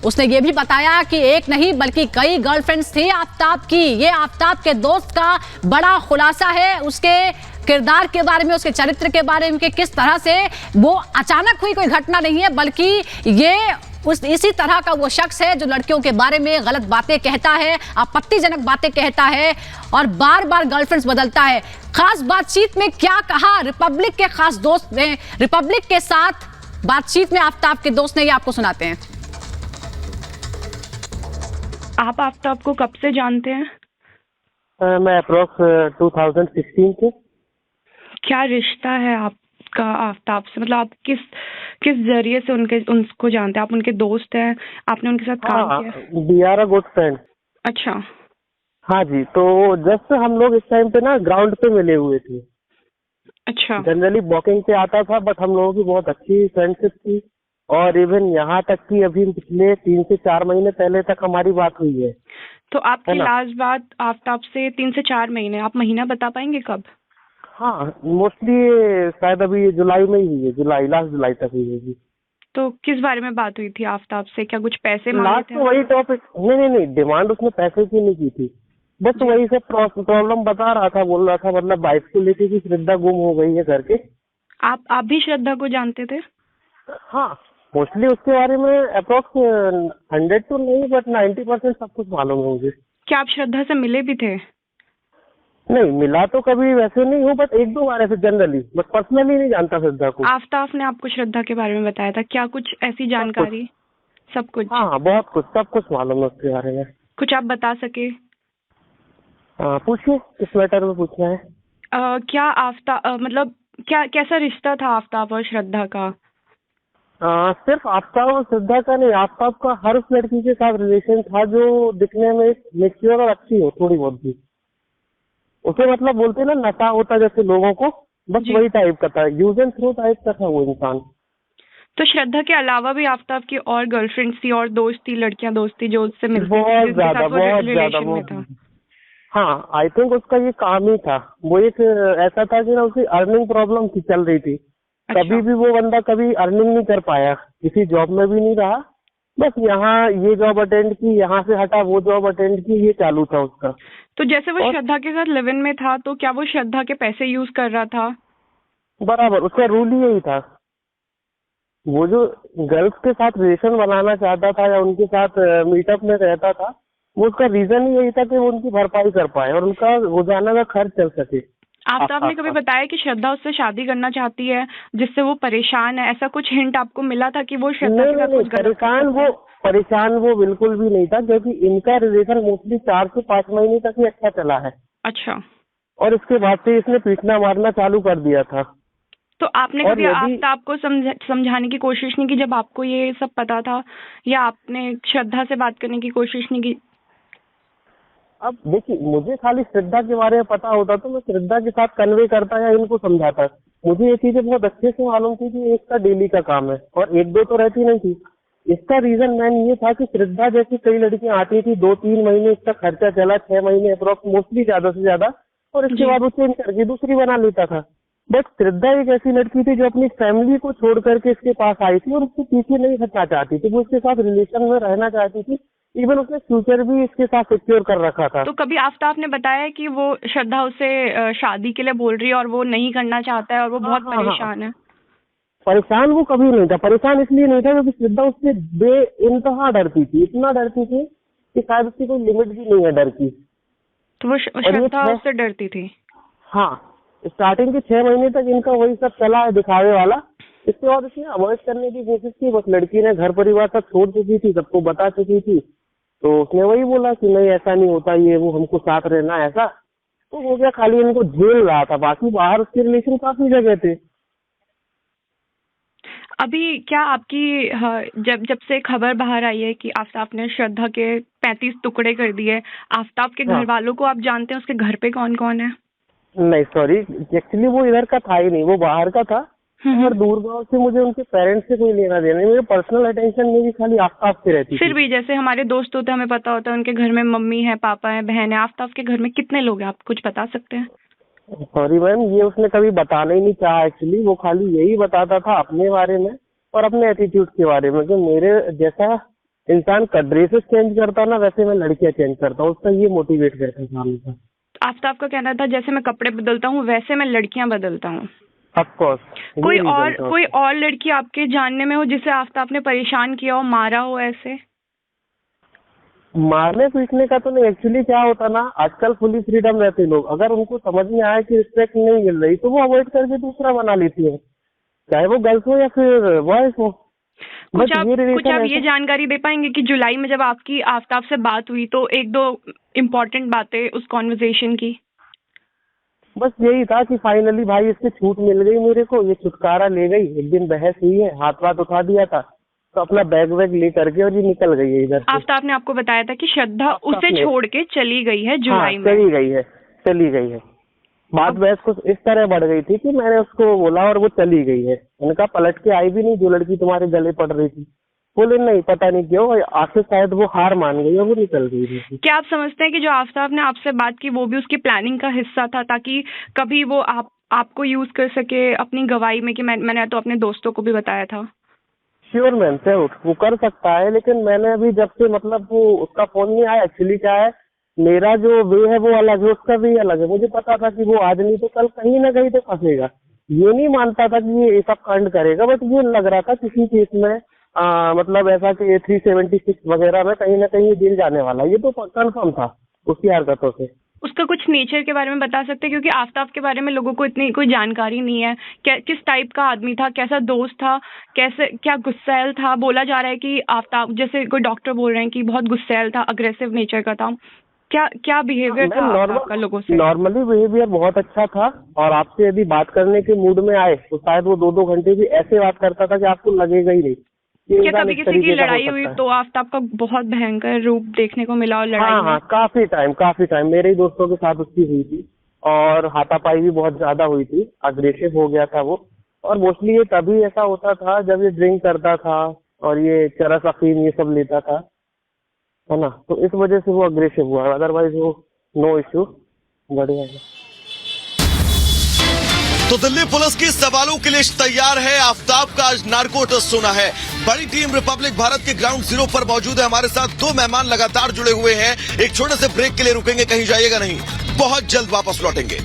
उसने ये भी बताया कि एक नहीं बल्कि कई गर्लफ्रेंड्स थी आफताब की। ये आफताब के दोस्त का बड़ा खुलासा है, उसके किरदार के बारे में, उसके चरित्र के बारे में, कि किस तरह से वो अचानक हुई कोई घटना नहीं है, बल्कि ये इसी तरह का वो शख्स है जो लड़कियों के बारे में गलत बातें कहता है, आपत्तिजनक बातें कहता है और बार बार गर्लफ्रेंड्स बदलता है। खास बातचीत में क्या कहा रिपब्लिक के खास दोस्त ने, रिपब्लिक के साथ बातचीत में आफताब के दोस्त ने, ये आपको सुनाते हैं। आप आफताब को कब से जानते हैं? मैं अप्रोक्स 2016 से। क्या रिश्ता है आपका आफताब से? मतलब आप किस जरिए से उनको जानते हैं? आप उनके दोस्त हैं? आपने उनके साथ काम किया? We are a good friend. अच्छा। हाँ जी, तो जस्ट हम लोग इस टाइम पे ना ग्राउंड पे मिले हुए थे। अच्छा। जनरली वॉकिंग पे आता था, बट हम लोगों की बहुत अच्छी फ्रेंडशिप थी और इवन यहाँ तक कि अभी पिछले 3 से 4 महीने पहले तक हमारी बात हुई है। तो आपकी लास्ट बात आफताब से 3 से 4 महीने, आप महीना बता पाएंगे कब? हाँ, मोस्टली शायद अभी जुलाई में ही हुई है, लास्ट जुलाई तक हुई है। तो किस बारे में बात हुई थी आफताब से? क्या कुछ पैसे मांगे लास्ट थे? तो वही टॉपिक। नहीं, डिमांड उसने पैसे की नहीं की थी, बस वही सब प्रॉब्लम बता रहा था, बोल रहा था मतलब बाइक को लेके कि श्रद्धा गुम हो गई है करके। आप भी श्रद्धा को जानते थे? हाँ, मोस्टली उसके बारे में अप्रोक्स 100 तो नहीं बट 90% सब कुछ मालूम है मुझे। क्या आप श्रद्धा से मिले भी थे? नहीं, मिला तो कभी वैसे नहीं हूँ, बट 1-2 बार ऐसे जनरली, बट पर्सनली नहीं जानता श्रद्धा को। आफताब ने आपको श्रद्धा के बारे में बताया था क्या? कुछ ऐसी जानकारी? सब कुछ? हाँ, बहुत कुछ, सब कुछ मालूम है उसके बारे में। कुछ आप बता सके? हाँ, पूछिए, किस मैटर में पूछना है? क्या आफताब मतलब क्या कैसा रिश्ता था आफताब और श्रद्धा का? सिर्फ आफताब और श्रद्धा का नहीं, आफताब का हर उस लड़की के साथ रिलेशन था जो दिखने में एक मेच्योर और अच्छी हो थोड़ी बहुत भी। उसे मतलब बोलते हैं ना, नशा होता जैसे लोगों को, बस वही टाइप का था, यूज एंड थ्रो टाइप का था वो इंसान। तो श्रद्धा के अलावा भी आफताब की और गर्लफ्रेंड्स थी और दोस्त थी, लड़कियां दोस्त थी जो उससे मिलती थी? बहुत ज्यादा। हाँ, आई थिंक उसका ये काम ही था। वो एक ऐसा था कि ना, उसे अर्निंग प्रॉब्लम थी, चल रही थी। अच्छा। कभी भी वो बंदा कभी अर्निंग नहीं कर पाया, किसी जॉब में भी नहीं रहा, बस यहाँ ये जॉब अटेंड की, यहाँ से हटा वो जॉब अटेंड की, ये चालू था उसका। तो जैसे वो श्रद्धा के साथ लिव इन में था, तो क्या वो श्रद्धा के पैसे यूज कर रहा था? बराबर, उसका रूल ही यही था। वो जो गर्ल्स के साथ रिलेशन बनाना चाहता था या उनके साथ मीटअप में रहता था, वो उसका रीजन ही यही था कि वो उनकी भरपाई कर पाए और उनका रोजाना का खर्च चल सके। आफताब ने कभी बताया कि श्रद्धा उससे शादी करना चाहती है जिससे वो परेशान है? ऐसा कुछ हिंट आपको मिला था कि वो श्रद्धा के साथ कुछ गलत कर सकता है? परेशान वो बिल्कुल भी नहीं था, क्योंकि इनका रिलेशन मोस्टली 4 से 5 महीने तक ही अच्छा चला है। अच्छा। और इसके बाद से इसने पीटना मारना चालू कर दिया था। तो आपने कभी आफताब को समझाने की कोशिश नहीं की जब आपको ये सब पता था, या आपने श्रद्धा से बात करने की कोशिश नहीं की? अब देखिए, मुझे खाली श्रद्धा के बारे में पता होता तो मैं श्रद्धा के साथ कन्वे करता या इनको समझाता। मुझे ये चीजें बहुत अच्छे से मालूम थी कि एक का डेली का काम है और 1-2 तो रहती नहीं थी। इसका रीजन मैन ये था कि श्रद्धा जैसी कई लड़कियां आती थी, 2-3 महीने इसका खर्चा चला, 6 महीने अप्रोक्स मोस्टली ज्यादा से ज्यादा, और इसके बाद वो चेंज करके दूसरी बना लेता था। बट श्रद्धा एक ऐसी लड़की थी जो अपनी फैमिली को छोड़ करके इसके पास आई थी और उसके पीछे नहीं हटना चाहती थी, वो इसके साथ रिलेशन में रहना चाहती थी। इवन उसने फ्यूचर भी इसके साथ सिक्योर कर रखा था। तो कभी आफताब ने बताया कि वो श्रद्धा उसे शादी के लिए बोल रही है और वो नहीं करना चाहता है और वो बहुत परेशान है? परेशान वो कभी नहीं था। परेशान इसलिए नहीं था क्योंकि श्रद्धा उससे बेइंतहा डरती थी, इतना डरती थी कि शायद उसकी कोई लिमिट भी नहीं है डर की। तो वो श्रद्धा उससे डरती थी? हाँ, स्टार्टिंग के 6 महीने तक इनका वही सब चला है, दिखावे वाला। इसके बाद उसने अवॉइड करने की कोशिश की, बस लड़की ने घर परिवार सब छोड़ चुकी थी, सबको बता चुकी थी, तो उसने वही बोला कि नहीं ऐसा नहीं होता, ये वो हमको साथ रहना ऐसा। तो हो गया, खाली इनको झेल रहा था, बाकी बाहर उसके रिलेशन काफी जगह थे। अभी क्या आपकी जब से खबर बाहर आई है कि आफताब ने श्रद्धा के 35 टुकड़े कर दिए, आफताब के घर वालों को आप जानते हैं? उसके घर पे कौन कौन है? नहीं, सॉरी, एक्चुअली वो इधर का था ही नहीं, वो बाहर का था और दूर गांव से मुझे उनके पेरेंट्स से कोई लेना देना नहीं। मेरे पर्सनल अटेंशन मेरी खाली आफताब से रहती थी। फिर भी जैसे हमारे दोस्त होते हैं, हमें पता होता है उनके घर में मम्मी है, पापा है, बहन है। आफताब के घर में कितने लोग हैं, आप कुछ बता सकते हैं? सॉरी मैम, ये उसने कभी बताना ही नहीं चाहा। एक्चुअली वो खाली यही बताता था अपने बारे में और अपने एटीट्यूड के बारे में कि मेरे जैसा इंसान का ड्रेसेस चेंज करता ना, वैसे मैं लड़कियां चेंज करता हूँ। उसका ये मोटिवेट करता है सामने का। आफ्ताब का कहना था जैसे मैं कपड़े बदलता हूँ वैसे मैं लड़कियां बदलता हूँ। ऑफकोर्स कोई और लड़की आपके जानने में हो जिसे आफ्ताब ने परेशान किया हो, मारा हो ऐसे? मारने पीटने का तो नहीं। एक्चुअली क्या होता ना, आजकल फुली फ्रीडम रहते लोग। अगर उनको समझ में आया कि रिस्पेक्ट नहीं मिल रही तो वो अवॉइड करके दूसरा बना लेती है, चाहे वो गर्ल्स हो या फिर बॉयज हो। कुछ आप ये जानकारी दे पाएंगे कि जुलाई में जब आपकी आफ्ताब से बात हुई तो एक दो इम्पोर्टेंट बातें उस कॉन्वर्सेशन की? बस यही था कि फाइनली भाई इससे छूट मिल गई मेरे को, ये छुटकारा ले गई। एक दिन बहस हुई है, हाथ उठा दिया था तो अपना बैग वैग ले करके और ये निकल गई है इधर से। आफ्ताब ने आपको बताया था कि श्रद्धा उसे छोड़ के चली गई है जुलाई में? चली गई है। बात बहस कुछ इस तरह बढ़ गई थी कि मैंने उसको बोला और वो चली गई है। मैंने कहा पलट के आई भी नहीं, जो लड़की तुम्हारे गले पड़ रही थी। बोले नहीं, पता नहीं क्यों, आखिर शायद वो हार मान गई और वो निकल गई थी। क्या आप समझते हैं कि जो आफ्ताब ने आपसे बात की वो भी उसकी प्लानिंग का हिस्सा था, ताकि कभी वो आपको यूज कर सके अपनी गवाही में कि मैंने तो अपने दोस्तों को भी बताया था? श्योर मैम, वो कर सकता है, लेकिन मैंने अभी जब से मतलब वो उसका फोन नहीं आया। एक्चुअली क्या है, मेरा जो वे है वो अलग है, उसका वे अलग है। मुझे पता था कि वो आज नहीं तो कल कहीं ना कहीं तो फंसेगा। ये नहीं मानता था कि ये सब कांड करेगा, बट ये लग रहा था किसी केस में मतलब ऐसा कि 376 वगैरह में कहीं ना कहीं जेल जाने वाला। ये तो कंफर्म था उसकी हरकतों से। उसका कुछ नेचर के बारे में बता सकते हैं, क्योंकि आफ्ताब के बारे में लोगों को इतनी कोई जानकारी नहीं है। किस टाइप का आदमी था, कैसा दोस्त था, क्या गुस्सैल था? बोला जा रहा है कि आफ्ताब, जैसे कोई डॉक्टर बोल रहे हैं कि बहुत गुस्सैल था, अग्रेसिव नेचर का था। क्या बिहेवियर था आपका लोगों से? नॉर्मली बिहेवियर बहुत अच्छा था, और आपसे यदि बात करने के मूड में आए तो शायद वो 2-2 घंटे भी ऐसे बात करता था कि आपको लगेगा ही नहीं। क्या कभी किसी की लड़ाई हुई तो आफ्ताब का बहुत भयंकर रूप देखने को मिला? और लड़ाई हाँ, काफी टाइम मेरे ही दोस्तों के साथ उसकी हुई थी, और हाथापाई भी बहुत ज्यादा हुई थी। अग्रेसिव हो गया था वो, और मोस्टली ये तभी ऐसा होता था जब ये ड्रिंक करता था और ये चरस अफीम ये सब लेता था, है ना। तो इस वजह से वो अग्रेसिव हुआ, अदरवाइज वो नो इश्यू, बढ़िया है। तो दिल्ली पुलिस की सवालों के लिए तैयार है आफ्ताब का आज नार्को टेस्ट होना है। बड़ी टीम रिपब्लिक भारत के ग्राउंड जीरो पर मौजूद है। हमारे साथ 2 मेहमान लगातार जुड़े हुए हैं। एक छोटे से ब्रेक के लिए रुकेंगे, कहीं जाइएगा नहीं, बहुत जल्द वापस लौटेंगे।